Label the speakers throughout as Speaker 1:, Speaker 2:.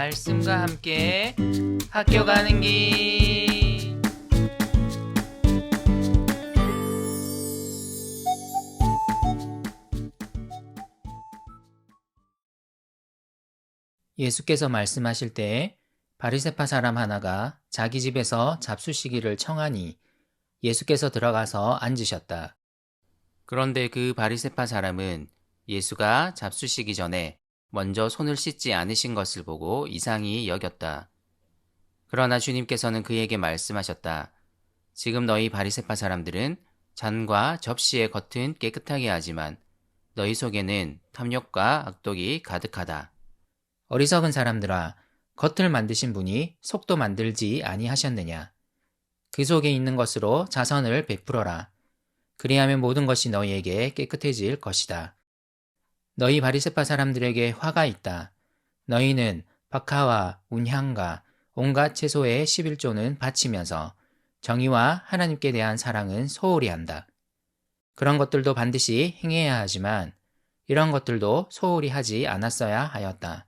Speaker 1: 말씀과 함께 학교 가는 길. 예수께서 말씀하실 때에 바리새파 사람 하나가 자기 집에서 잡수시기를 청하니 예수께서 들어가서 앉으셨다. 그런데 그 바리새파 사람은 예수가 잡수시기 전에 먼저 손을 씻지 않으신 것을 보고 이상히 여겼다. 그러나 주님께서는 그에게 말씀하셨다. 지금 너희 바리새파 사람들은 잔과 접시의 겉은 깨끗하게 하지만 너희 속에는 탐욕과 악독이 가득하다. 어리석은 사람들아, 겉을 만드신 분이 속도 만들지 아니하셨느냐? 그 속에 있는 것으로 자선을 베풀어라. 그리하면 모든 것이 너희에게 깨끗해질 것이다. 너희 바리새파 사람들에게 화가 있다. 너희는 박하와 운향과 온갖 채소의 11조는 바치면서 정의와 하나님께 대한 사랑은 소홀히 한다. 그런 것들도 반드시 행해야 하지만 이런 것들도 소홀히 하지 않았어야 하였다.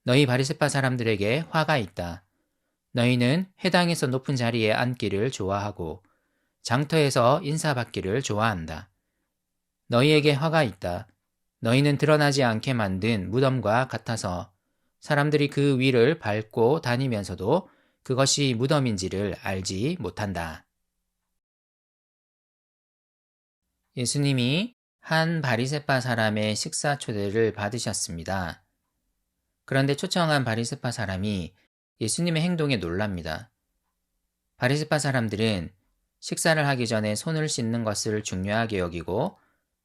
Speaker 1: 너희 바리새파 사람들에게 화가 있다. 너희는 회당에서 높은 자리에 앉기를 좋아하고 장터에서 인사받기를 좋아한다. 너희에게 화가 있다. 너희는 드러나지 않게 만든 무덤과 같아서 사람들이 그 위를 밟고 다니면서도 그것이 무덤인지를 알지 못한다. 예수님이 한 바리새파 사람의 식사 초대를 받으셨습니다. 그런데 초청한 바리새파 사람이 예수님의 행동에 놀랍니다. 바리새파 사람들은 식사를 하기 전에 손을 씻는 것을 중요하게 여기고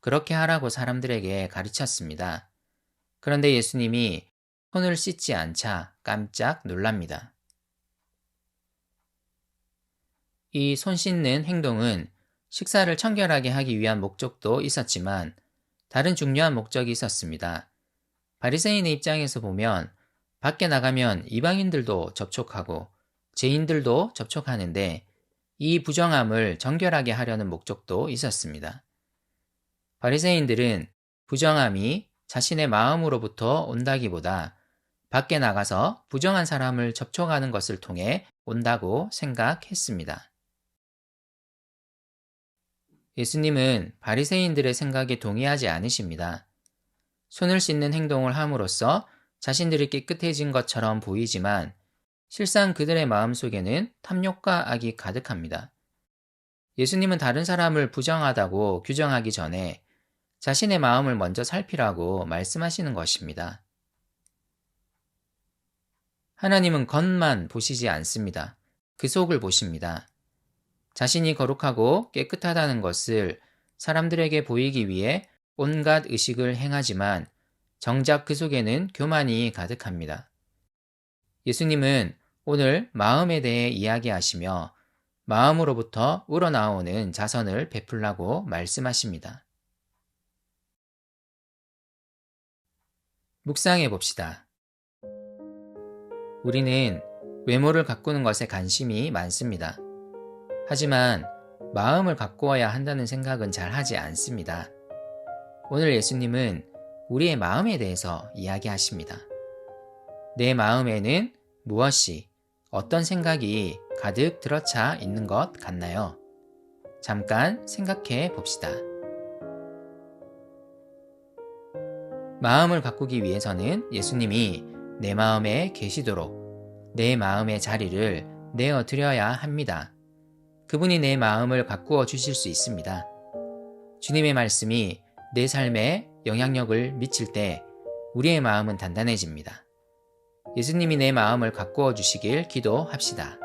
Speaker 1: 그렇게 하라고 사람들에게 가르쳤습니다. 그런데 예수님이 손을 씻지 않자 깜짝 놀랍니다. 이 손 씻는 행동은 식사를 청결하게 하기 위한 목적도 있었지만 다른 중요한 목적이 있었습니다. 바리새인의 입장에서 보면 밖에 나가면 이방인들도 접촉하고 죄인들도 접촉하는데 이 부정함을 정결하게 하려는 목적도 있었습니다. 바리새인들은 부정함이 자신의 마음으로부터 온다기보다 밖에 나가서 부정한 사람을 접촉하는 것을 통해 온다고 생각했습니다. 예수님은 바리새인들의 생각에 동의하지 않으십니다. 손을 씻는 행동을 함으로써 자신들이 깨끗해진 것처럼 보이지만 실상 그들의 마음속에는 탐욕과 악이 가득합니다. 예수님은 다른 사람을 부정하다고 규정하기 전에 자신의 마음을 먼저 살피라고 말씀하시는 것입니다. 하나님은 겉만 보시지 않습니다. 그 속을 보십니다. 자신이 거룩하고 깨끗하다는 것을 사람들에게 보이기 위해 온갖 의식을 행하지만 정작 그 속에는 교만이 가득합니다. 예수님은 오늘 마음에 대해 이야기하시며 마음으로부터 우러나오는 자선을 베풀라고 말씀하십니다. 묵상해 봅시다. 우리는 외모를 가꾸는 것에 관심이 많습니다. 하지만 마음을 가꾸어야 한다는 생각은 잘 하지 않습니다. 오늘 예수님은 우리의 마음에 대해서 이야기하십니다. 내 마음에는 무엇이, 어떤 생각이 가득 들어차 있는 것 같나요? 잠깐 생각해 봅시다. 마음을 가꾸기 위해서는 예수님이 내 마음에 계시도록 내 마음의 자리를 내어드려야 합니다. 그분이 내 마음을 가꾸어 주실 수 있습니다. 주님의 말씀이 내 삶에 영향력을 미칠 때 우리의 마음은 단단해집니다. 예수님이 내 마음을 가꾸어 주시길 기도합시다.